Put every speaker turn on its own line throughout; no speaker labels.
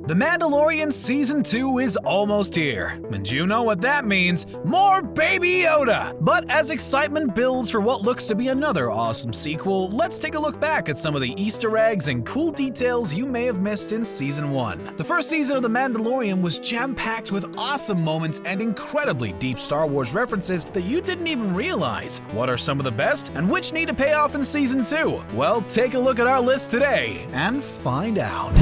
The Mandalorian Season 2 is almost here, and you know what that means, more Baby Yoda! But as excitement builds for what looks to be another awesome sequel, let's take a look back at some of the Easter eggs and cool details you may have missed in Season 1. The first season of The Mandalorian was jam-packed with awesome moments and incredibly deep Star Wars references that you didn't even realize. What are some of the best, and which need to pay off in Season 2? Well, take a look at our list today and find out.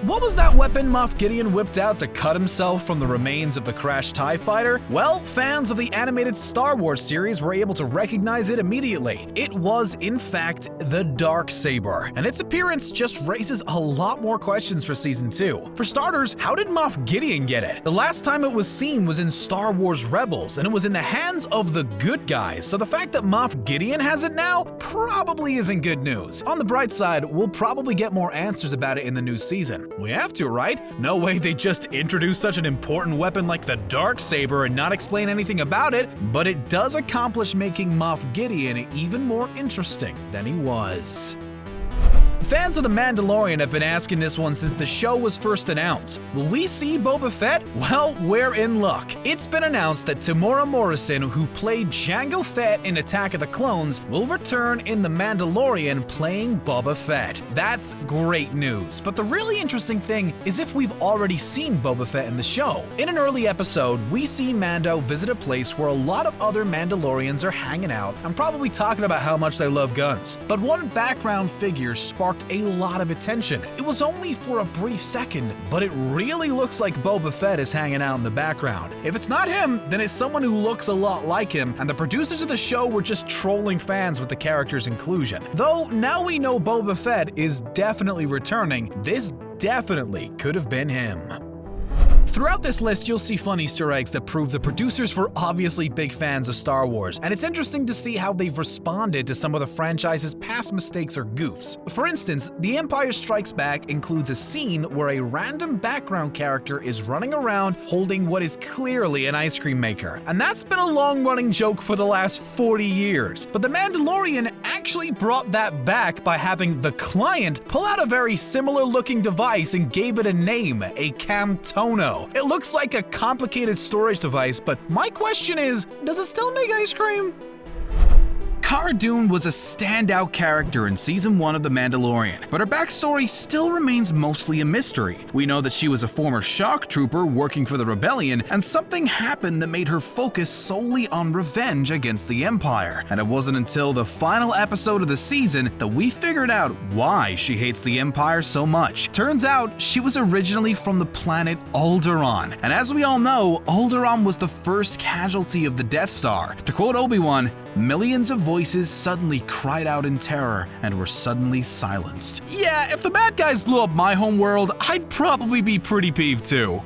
What was that weapon Moff Gideon whipped out to cut himself from the remains of the crashed TIE fighter? Well, fans of the animated Star Wars series were able to recognize it immediately. It was, in fact, the Darksaber, and its appearance just raises a lot more questions for Season 2. For starters, how did Moff Gideon get it? The last time it was seen was in Star Wars Rebels, and it was in the hands of the good guys, so the fact that Moff Gideon has it now probably isn't good news. On the bright side, we'll probably get more answers about it in the new season. We have to, right? No way they just introduce such an important weapon like the Darksaber and not explain anything about it, but it does accomplish making Moff Gideon even more interesting than he was. Fans of The Mandalorian have been asking this one since the show was first announced. Will we see Boba Fett? Well, we're in luck. It's been announced that Temuera Morrison, who played Jango Fett in Attack of the Clones, will return in The Mandalorian playing Boba Fett. That's great news, but the really interesting thing is if we've already seen Boba Fett in the show. In an early episode, we see Mando visit a place where a lot of other Mandalorians are hanging out and probably talking about how much they love guns. But one background figure sparked a lot of attention. It was only for a brief second, but it really looks like Boba Fett is hanging out in the background. If it's not him, then it's someone who looks a lot like him, and the producers of the show were just trolling fans with the character's inclusion. Though now we know Boba Fett is definitely returning, this definitely could have been him. Throughout this list, you'll see fun Easter eggs that prove the producers were obviously big fans of Star Wars, and it's interesting to see how they've responded to some of the franchise's past mistakes or goofs. For instance, The Empire Strikes Back includes a scene where a random background character is running around holding what is clearly an ice cream maker, and that's been a long-running joke for the last 40 years. But The Mandalorian actually brought that back by having the client pull out a very similar-looking device and gave it a name, a Camtono. It looks like a complicated storage device, but my question is, does it still make ice cream? Cara Dune was a standout character in Season 1 of The Mandalorian, but her backstory still remains mostly a mystery. We know that she was a former shock trooper working for the Rebellion, and something happened that made her focus solely on revenge against the Empire. And it wasn't until the final episode of the season that we figured out why she hates the Empire so much. Turns out, she was originally from the planet Alderaan, and as we all know, Alderaan was the first casualty of the Death Star. To quote Obi-Wan, "Millions of voices suddenly cried out in terror and were suddenly silenced." Yeah, if the bad guys blew up my home world, I'd probably be pretty peeved too.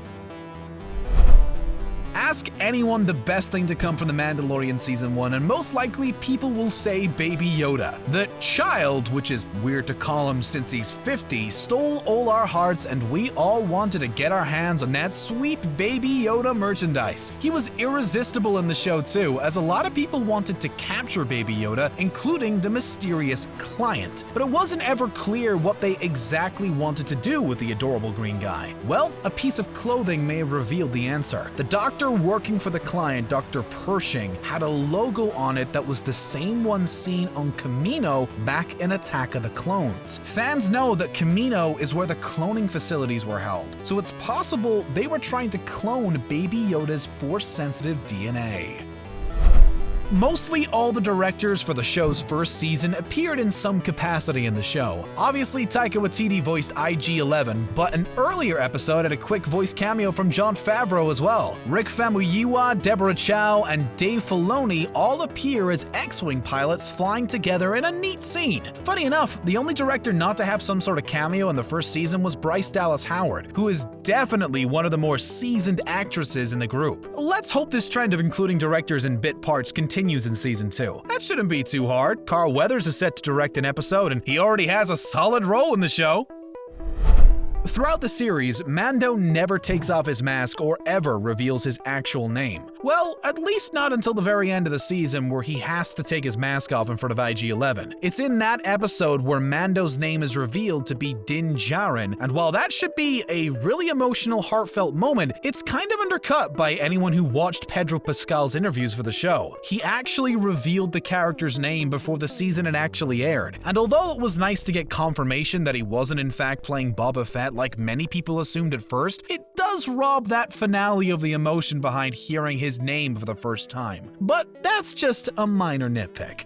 Ask anyone the best thing to come from The Mandalorian Season 1, and most likely people will say Baby Yoda. The child, which is weird to call him since he's 50, stole all our hearts, and we all wanted to get our hands on that sweet Baby Yoda merchandise. He was irresistible in the show too, as a lot of people wanted to capture Baby Yoda, including the mysterious client. But it wasn't ever clear what they exactly wanted to do with the adorable green guy. Well, a piece of clothing may have revealed the answer. The doctor working for the client, Dr. Pershing, had a logo on it that was the same one seen on Kamino back in Attack of the Clones. Fans know that Kamino is where the cloning facilities were held, so it's possible they were trying to clone Baby Yoda's Force-sensitive DNA. Mostly all the directors for the show's first season appeared in some capacity in the show. Obviously, Taika Waititi voiced IG-11, but an earlier episode had a quick voice cameo from Jon Favreau as well. Rick Famuyiwa, Deborah Chow, and Dave Filoni all appear as X-Wing pilots flying together in a neat scene. Funny enough, the only director not to have some sort of cameo in the first season was Bryce Dallas Howard, who is definitely one of the more seasoned actresses in the group. Let's hope this trend of including directors in bit parts continues in Season 2. That shouldn't be too hard. Carl Weathers is set to direct an episode, and he already has a solid role in the show. Throughout the series, Mando never takes off his mask or ever reveals his actual name. Well, at least not until the very end of the season where he has to take his mask off in front of IG-11. It's in that episode where Mando's name is revealed to be Din Djarin, and while that should be a really emotional, heartfelt moment, it's kind of undercut by anyone who watched Pedro Pascal's interviews for the show. He actually revealed the character's name before the season had actually aired, and although it was nice to get confirmation that he wasn't in fact playing Boba Fett like many people assumed at first, it does rob that finale of the emotion behind hearing his name for the first time. But that's just a minor nitpick.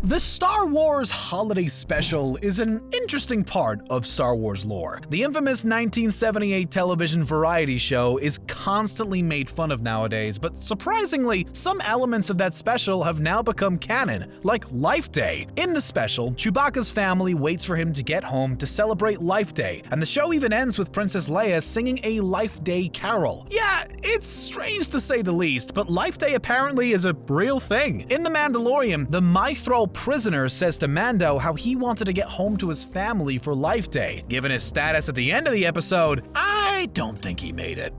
The Star Wars Holiday Special is an interesting part of Star Wars lore. The infamous 1978 television variety show is constantly made fun of nowadays, but surprisingly, some elements of that special have now become canon, like Life Day. In the special, Chewbacca's family waits for him to get home to celebrate Life Day, and the show even ends with Princess Leia singing a Life Day carol. Yeah, it's strange to say the least, but Life Day apparently is a real thing. In The Mandalorian, the Mythrol prisoner says to Mando how he wanted to get home to his family for Life Day. Given his status at the end of the episode, I don't think he made it.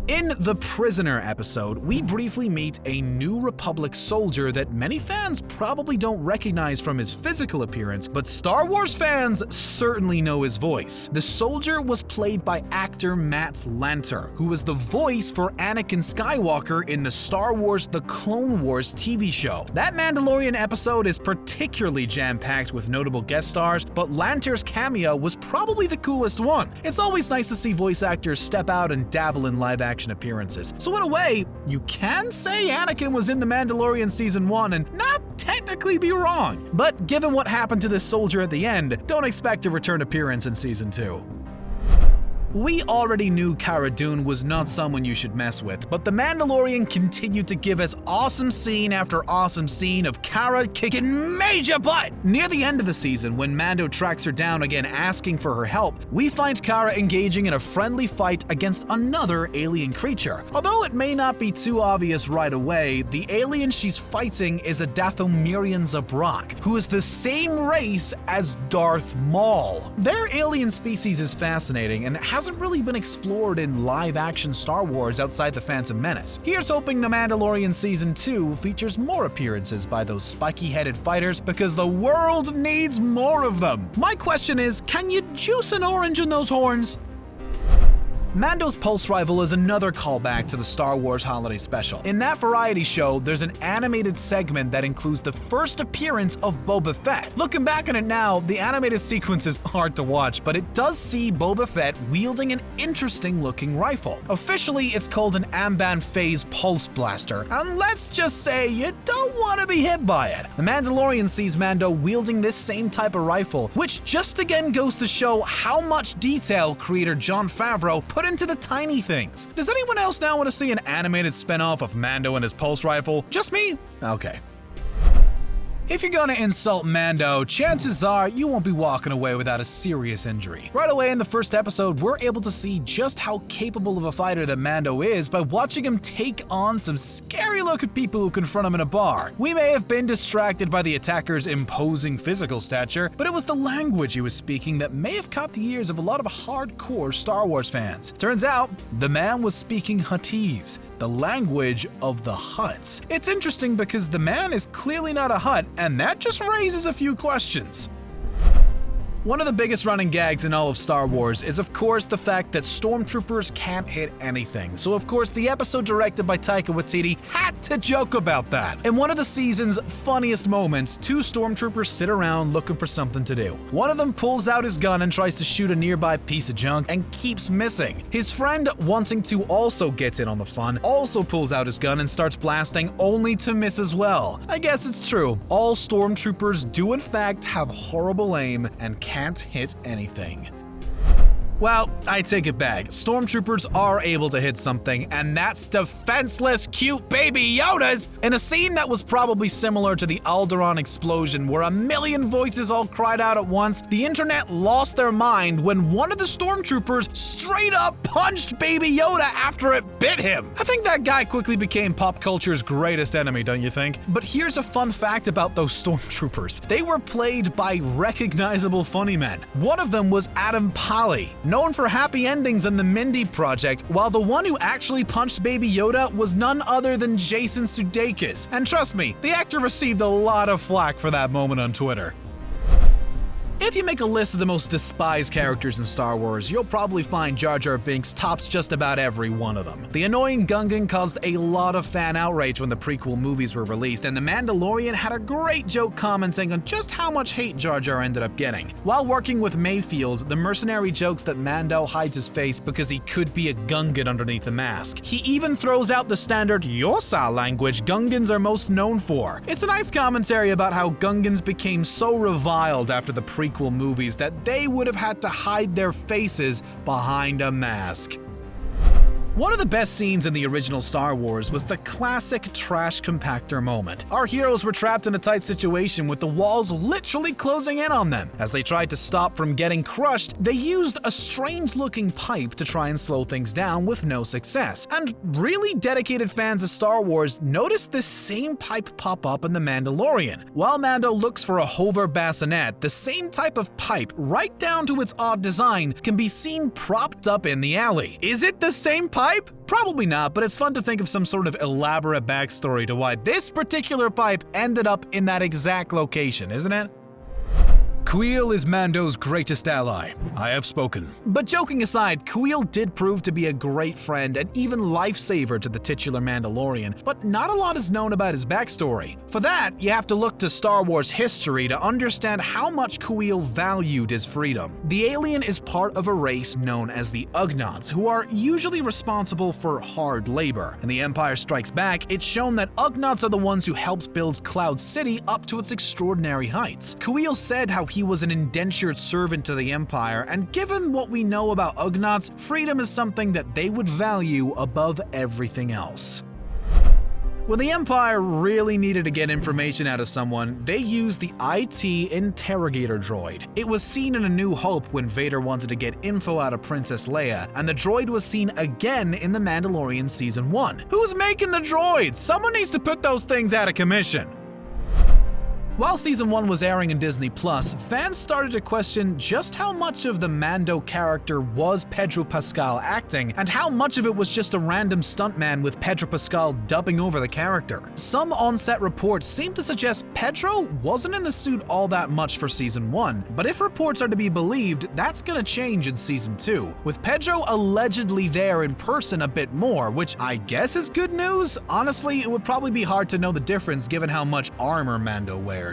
In the Prisoner episode, we briefly meet a New Republic soldier that many fans probably don't recognize from his physical appearance, but Star Wars fans certainly know his voice. The soldier was played by actor Matt Lanter, who was the voice for Anakin Skywalker in the Star Wars The Clone Wars TV show. That Mandalorian episode is particularly jam-packed with notable guest stars, but Lanter's cameo was probably the coolest one. It's always nice to see voice actors step out and dabble in live-action appearances. So in a way, you can say Anakin was in The Mandalorian Season 1 and not technically be wrong. But given what happened to this soldier at the end, don't expect a return appearance in Season 2. We already knew Cara Dune was not someone you should mess with, but The Mandalorian continued to give us awesome scene after awesome scene of Cara kicking major butt! Near the end of the season, when Mando tracks her down again asking for her help, we find Cara engaging in a friendly fight against another alien creature. Although it may not be too obvious right away, the alien she's fighting is a Dathomirian Zabrak, who is the same race as Darth Maul. Their alien species is fascinating and hasn't really been explored in live-action Star Wars outside The Phantom Menace. Here's hoping The Mandalorian Season 2 features more appearances by those spiky-headed fighters because the world needs more of them. My question is, can you juice an orange in those horns? Mando's pulse rifle is another callback to the Star Wars Holiday Special. In that variety show, there's an animated segment that includes the first appearance of Boba Fett. Looking back on it now, the animated sequence is hard to watch, but it does see Boba Fett wielding an interesting looking rifle. Officially, it's called an Amban Phase Pulse Blaster, and let's just say you don't want to be hit by it. The Mandalorian sees Mando wielding this same type of rifle, which just again goes to show how much detail creator Jon Favreau put into the tiny things. Does anyone else now want to see an animated spin-off of Mando and his pulse rifle? Just me? Okay. If you're gonna insult Mando, chances are you won't be walking away without a serious injury. Right away in the first episode, we're able to see just how capable of a fighter that Mando is by watching him take on some scary-looking people who confront him in a bar. We may have been distracted by the attacker's imposing physical stature, but it was the language he was speaking that may have caught the ears of a lot of hardcore Star Wars fans. Turns out, the man was speaking Huttese, the language of the Hutts. It's interesting because the man is clearly not a Hutt, and that just raises a few questions. One of the biggest running gags in all of Star Wars is of course the fact that stormtroopers can't hit anything, so of course the episode directed by Taika Waititi had to joke about that. In one of the season's funniest moments, two stormtroopers sit around looking for something to do. One of them pulls out his gun and tries to shoot a nearby piece of junk and keeps missing. His friend, wanting to also get in on the fun, also pulls out his gun and starts blasting only to miss as well. I guess it's true. All stormtroopers do in fact have horrible aim and can't hit anything. Well, I take it back. Stormtroopers are able to hit something, and that's defenseless, cute Baby Yodas! In a scene that was probably similar to the Alderaan explosion, where a million voices all cried out at once, the internet lost their mind when one of the Stormtroopers straight up punched Baby Yoda after it bit him. I think that guy quickly became pop culture's greatest enemy, don't you think? But here's a fun fact about those Stormtroopers. They were played by recognizable funny men. One of them was Adam Pally, known for happy endings in the Mindy Project, while the one who actually punched Baby Yoda was none other than Jason Sudeikis. And trust me, the actor received a lot of flack for that moment on Twitter. If you make a list of the most despised characters in Star Wars, you'll probably find Jar Jar Binks tops just about every one of them. The annoying Gungan caused a lot of fan outrage when the prequel movies were released, and The Mandalorian had a great joke commenting on just how much hate Jar Jar ended up getting. While working with Mayfield, the mercenary jokes that Mando hides his face because he could be a Gungan underneath the mask. He even throws out the standard Yosa language Gungans are most known for. It's a nice commentary about how Gungans became so reviled after the prequel movies that they would have had to hide their faces behind a mask. One of the best scenes in the original Star Wars was the classic trash compactor moment. Our heroes were trapped in a tight situation with the walls literally closing in on them. As they tried to stop from getting crushed, they used a strange-looking pipe to try and slow things down with no success. And really dedicated fans of Star Wars noticed this same pipe pop up in The Mandalorian. While Mando looks for a hover bassinet, the same type of pipe, right down to its odd design, can be seen propped up in the alley. Is it the same pipe? Probably not, but it's fun to think of some sort of elaborate backstory to why this particular pipe ended up in that exact location, isn't it? Queel is Mando's greatest ally. I have spoken. But joking aside, Queel did prove to be a great friend and even lifesaver to the titular Mandalorian, but not a lot is known about his backstory. For that, you have to look to Star Wars history to understand how much Queel valued his freedom. The alien is part of a race known as the Ugnaughts, who are usually responsible for hard labor. In The Empire Strikes Back, it's shown that Ugnaughts are the ones who helped build Cloud City up to its extraordinary heights. Queel said how he was an indentured servant to the Empire, and given what we know about Ugnaughts, freedom is something that they would value above everything else. When the Empire really needed to get information out of someone, they used the IT interrogator droid. It was seen in A New Hope when Vader wanted to get info out of Princess Leia, and the droid was seen again in The Mandalorian Season 1. Who's making the droids? Someone needs to put those things out of commission. While Season 1 was airing in Disney+, fans started to question just how much of the Mando character was Pedro Pascal acting, and how much of it was just a random stuntman with Pedro Pascal dubbing over the character. Some on-set reports seem to suggest Pedro wasn't in the suit all that much for Season 1, but if reports are to be believed, that's gonna change in Season 2, with Pedro allegedly there in person a bit more, which I guess is good news. Honestly, it would probably be hard to know the difference given how much armor Mando wears.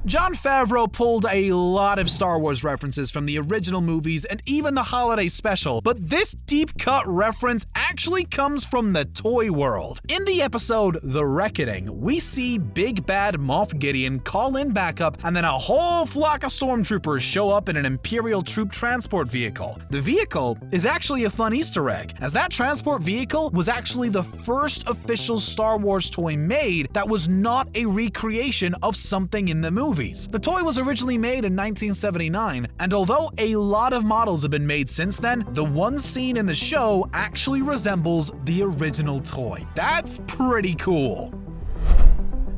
Jon Favreau pulled a lot of Star Wars references from the original movies and even the holiday special, but this deep-cut reference actually comes from the toy world. In the episode The Reckoning, we see big bad Moff Gideon call in backup, and then a whole flock of stormtroopers show up in an Imperial troop transport vehicle. The vehicle is actually a fun Easter egg, as that transport vehicle was actually the first official Star Wars toy made that was not a recreation of something in the movie. The toy was originally made in 1979, and although a lot of models have been made since then, the one seen in the show actually resembles the original toy. That's pretty cool.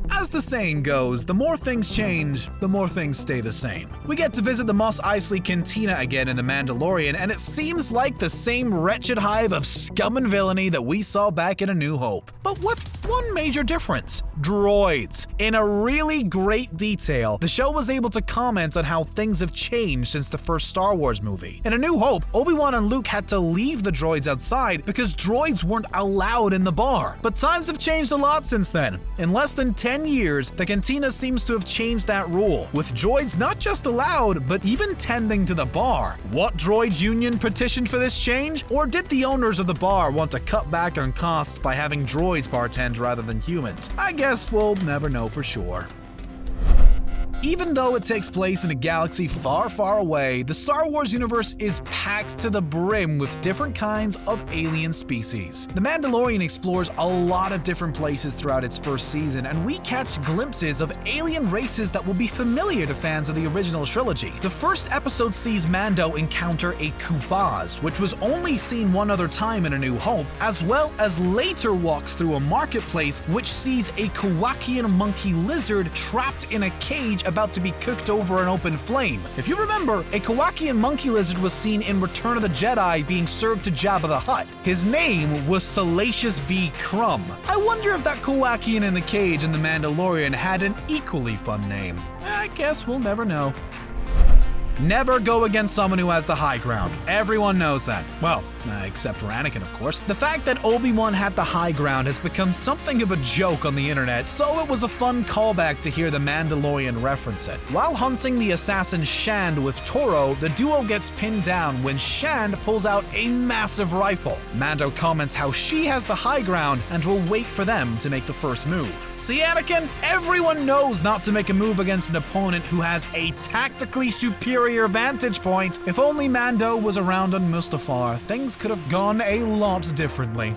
As the saying goes, the more things change, the more things stay the same. We get to visit the Mos Eisley cantina again in The Mandalorian, and it seems like the same wretched hive of scum and villainy that we saw back in A New Hope. But with one major difference: droids. In a really great detail, the show was able to comment on how things have changed since the first Star Wars movie. In A New Hope, Obi-Wan and Luke had to leave the droids outside because droids weren't allowed in the bar. But times have changed a lot since then. In less than 10 years, the cantina seems to have changed that rule, with droids not just allowed, but even tending to the bar. What droid union petitioned for this change? Or did the owners of the bar want to cut back on costs by having droids bartend rather than humans? I guess we'll never know for sure. Even though it takes place in a galaxy far, far away, the Star Wars universe is packed to the brim with different kinds of alien species. The Mandalorian explores a lot of different places throughout its first season, and we catch glimpses of alien races that will be familiar to fans of the original trilogy. The first episode sees Mando encounter a Kubaz, which was only seen one other time in A New Hope, as well as later walks through a marketplace which sees a Kowakian Monkey-Lizard trapped in a cage about to be cooked over an open flame. If you remember, a Kowakian Monkey-Lizard was seen in Return of the Jedi being served to Jabba the Hutt. His name was Salacious B. Crumb. I wonder if that Kowakian in the cage in The Mandalorian had an equally fun name. I guess we'll never know. Never go against someone who has the high ground. Everyone knows that. Well, except for Anakin, of course. The fact that Obi-Wan had the high ground has become something of a joke on the internet, so it was a fun callback to hear the Mandalorian reference it. While hunting the assassin Shand with Toro, the duo gets pinned down when Shand pulls out a massive rifle. Mando comments how she has the high ground and will wait for them to make the first move. See, Anakin? Everyone knows not to make a move against an opponent who has a tactically superior vantage point. If only Mando was around on Mustafar, things could have gone a lot differently.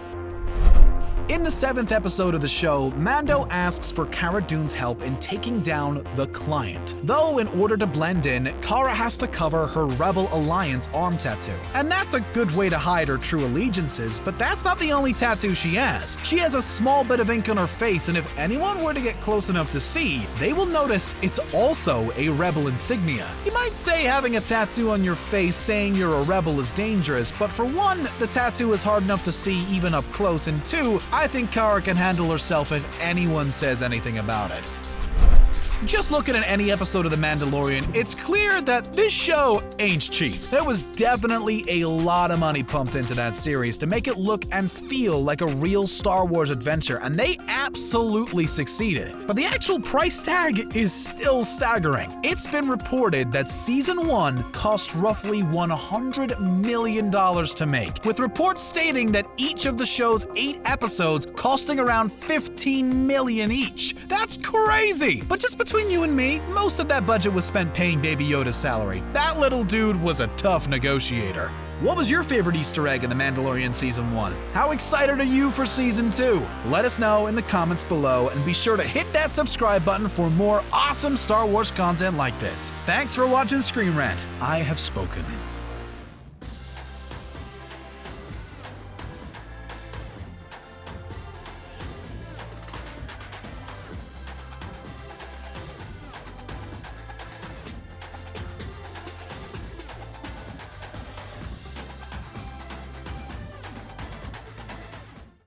In the 7th episode of the show, Mando asks for Cara Dune's help in taking down the Client. Though in order to blend in, Cara has to cover her Rebel Alliance arm tattoo. And that's a good way to hide her true allegiances, but that's not the only tattoo she has. She has a small bit of ink on her face, and if anyone were to get close enough to see, they will notice it's also a Rebel insignia. You might say having a tattoo on your face saying you're a rebel is dangerous, but for one, the tattoo is hard enough to see even up close, and two, I think Cara can handle herself if anyone says anything about it. Just looking at any episode of The Mandalorian, it's clear that this show ain't cheap. There was definitely a lot of money pumped into that series to make it look and feel like a real Star Wars adventure, and they absolutely succeeded. But the actual price tag is still staggering. It's been reported that Season 1 cost roughly $100 million to make, with reports stating that each of the show's 8 episodes costing around $15 million each. That's crazy! But just between you and me, most of that budget was spent paying Baby Yoda's salary. That little dude was a tough negotiator. What was your favorite Easter egg in The Mandalorian Season 1? How excited are you for Season 2? Let us know in the comments below, and be sure to hit that subscribe button for more awesome Star Wars content like this. Thanks for watching ScreenRant. I have spoken.